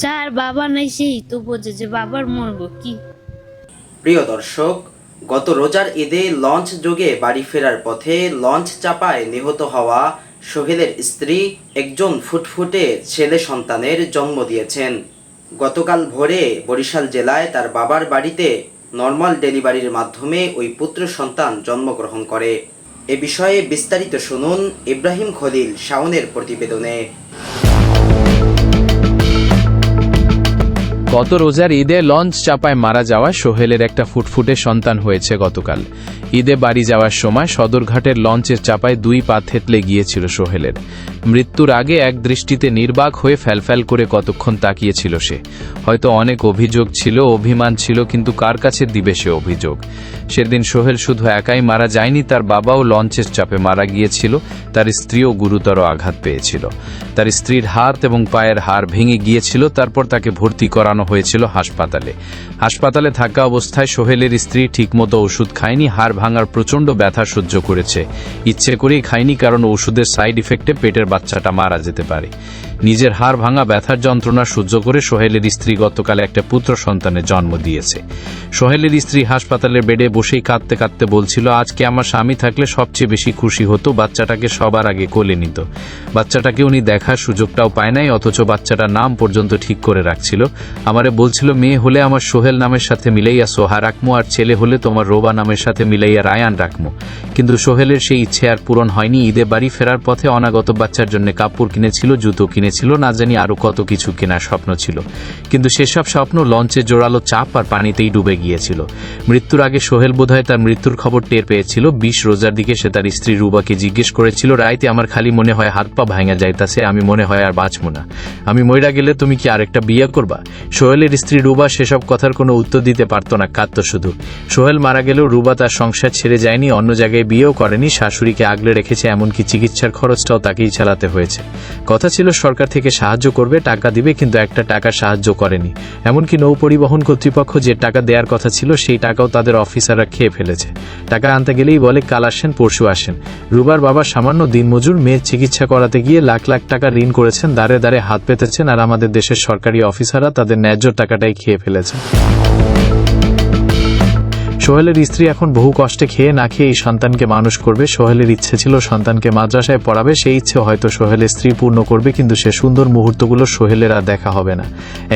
যার বাবা নাই সেই তো বোঝে যে বাবার মর্ম কি। প্রিয় দর্শক, গত রোজার ঈদে লঞ্চ যোগে বাড়ি ফেরার পথে লঞ্চ চাপায় নিহত হওয়া সোহেলের স্ত্রী একজন ফুটফুটে ছেলে সন্তানের জন্ম দিয়েছেন। গতকাল ভোরে বরিশাল জেলায় তার বাবার বাড়িতে নর্মাল ডেলিভারির মাধ্যমে ওই পুত্র সন্তান জন্মগ্রহণ করে। এ বিষয়ে বিস্তারিত শুনুন ইব্রাহিম খলিল শাওনের প্রতিবেদনে। গত রোজার ঈদে লঞ্চ চাপায় মারা যাওয়া সোহেলের একটা ফুটফুটে সন্তান হয়েছে গতকাল। ঈদে বাড়ি যাওয়ার সময় সদরঘাটের লঞ্চের চাপায় 2 পা থেতলে গিয়েছিল সোহেলের। মৃত্যুর আগে এক দৃষ্টিতে নির্বাক হয়ে ফ্যালফ্যাল করে কতক্ষণ তাকিয়েছিল সে। হয়তো অনেক অভিযোগ ছিল, অভিমান ছিল, কিন্তু কার কাছে দিবে সে অভিযোগ? সেদিন সোহেল শুধু একাই মারা যায়নি, তার বাবাও লঞ্চের চাপে মারা গিয়েছিল, তার স্ত্রীও গুরুতর আঘাত পেয়েছিল। তার স্ত্রীর হাত এবং পায়ের হাড় ভেঙে গিয়েছিল, তারপর তাকে ভর্তি করানো হয়েছিল হাসপাতালে। হাসপাতালে থাকা অবস্থায় সোহেলের স্ত্রী ঠিকমতো ওষুধ খায়নি, হাড় ভাঙার প্রচণ্ড ব্যথা সহ্য করেছে। ইচ্ছে করেই খায়নি, কারণ ওষুধের সাইড ইফেক্টে পেটের বাচ্চাটা মারা যেতে পারে। নিজের হাড় ভাঙা ব্যথার যন্ত্রণা সহ্য করে সোহেলের স্ত্রী গতকাল একটা পুত্র সন্তানের জন্ম দিয়েছে। সোহেলের স্ত্রী হাসপাতালের বেডে বসেই কাঁদতে কাঁদতে বলছিল, আজকে আমার স্বামী থাকলে সবচেয়ে বেশি খুশি হতো, বাচ্চাটাকে সবার আগে কোলে নিত। বাচ্চাটাকে উনি দেখার সুযোগটাও পায় নাই, অথচ বাচ্চাটার নাম পর্যন্ত ঠিক করে রাখছিল। আমারে বলছিল, মেয়ে হলে আমার সোহেল নামের সাথে মিলাইয়া সোহা রাখমু, আর ছেলে হলে তোমার রোবা নামের সাথে মিলাইয়া রায়ান রাখমু। কিন্তু সোহেলের সেই ইচ্ছে আর পূরণ হয়নি। ঈদে বাড়ি ফেরার পথে অনাগত বাচ্চার জন্য কাপড় কিনেছিল, জুতো কিনেছিল, না জানি আরো কত কিছু কেনার স্বপ্ন ছিল। কিন্তু সেসব স্বপ্ন লঞ্চে জোরালো চাপ আর পানিতেই ডুবে গিয়েছিল। মৃত্যুর আগে সোহেল বোধহয় তার মৃত্যুর খবর টের পেয়েছিল। 20 রোজার দিকে সে তার স্ত্রী রুবাকে জিজ্ঞেস করেছিল, রাইতে আমার খালি মনে হয় হাত পা ভাঙা যাইতাছে, আমি মনে হয় আর বাঁচবো না, আমি মইরা গেলে তুমি কি আরেকটা বিয়ে করবা? সোহেলের স্ত্রী রুবা সেসব কথার কোনো উত্তর দিতে পারত না, কাঁদত শুধু। সোহেল মারা গেলেও রুবা তার সংসার ছেড়ে যায়নি, অন্য জায়গায় বিয়েও করেনি, শাশুড়িকে আগলে রেখেছে, এমনকি চিকিৎসার খরচটাও তাকেই চালাতে হয়েছে। কথা ছিল সরকার থেকে সাহায্য করবে, টাকা দিবে, কিন্তু একটা টাকা সাহায্য করেনি। এমনকি নৌ পরিবহন কর্তৃপক্ষ যে টাকা দেওয়ার কথা ছিল সেই টাকাও তাদের অফিসাররা খেয়ে ফেলেছে। টাকা আনতে গেলেই বলে কাল আসেন, পরশু আসেন। রুবার বাবা সামান্য দিনমজুর, মেয়ের চিকিৎসা করাতে গিয়ে লাখ লাখ টাকা ঋণ করেছেন, দাঁড়ে দাঁড়ে হাত পেতেছেন, আর আমাদের দেশের সরকারি অফিসাররা তাদের ন্যায্য টাকাটাই খেয়ে ফেলেছে। সোহেলের স্ত্রী এখন বহু কষ্টে খেয়ে না খেয়ে এই সন্তানকে মানুষ করবে। সোহেলের ইচ্ছে ছিল সন্তানকে মাদ্রাসায় পড়াবে, সেই ইচ্ছে হয়তো সোহেলের স্ত্রী পূর্ণ করবে, কিন্তু সে সুন্দর মুহূর্তগুলো সোহেলের আর দেখা হবে না।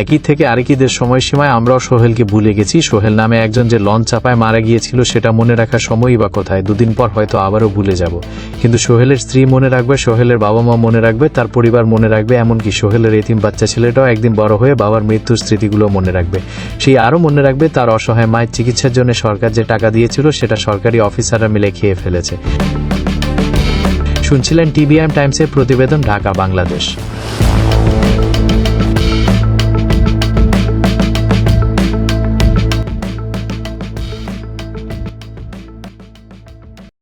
একই থেকে আরেকিদের সময়সীমায় আমরাও সোহেলকে ভুলে গেছি। সোহেল নামে একজন যে লঞ্চ চাপায় মারা গিয়েছিল সেটা মনে রাখার সময়ই বা কোথায়? 2 দিন পর হয়তো আবারও ভুলে যাব। কিন্তু সোহেলের স্ত্রী মনে রাখবে, সোহেলের বাবা মা মনে রাখবে, তার পরিবার মনে রাখবে, এমনকি সোহেলের এতিম বাচ্চা ছেলেটাও একদিন বড় হয়ে বাবার মৃত্যুর স্মৃতিগুলো মনে রাখবে। সেই আরও মনে রাখবে তার অসহায় মায়ের চিকিৎসার জন্য সরকার যে টাকা দিয়েছিল সেটা সরকারি অফিসাররা মিলে খেয়ে ফেলেছে। শুনছিলেন টিবিএম টাইমসের প্রতিবেদন, ঢাকা, বাংলাদেশ।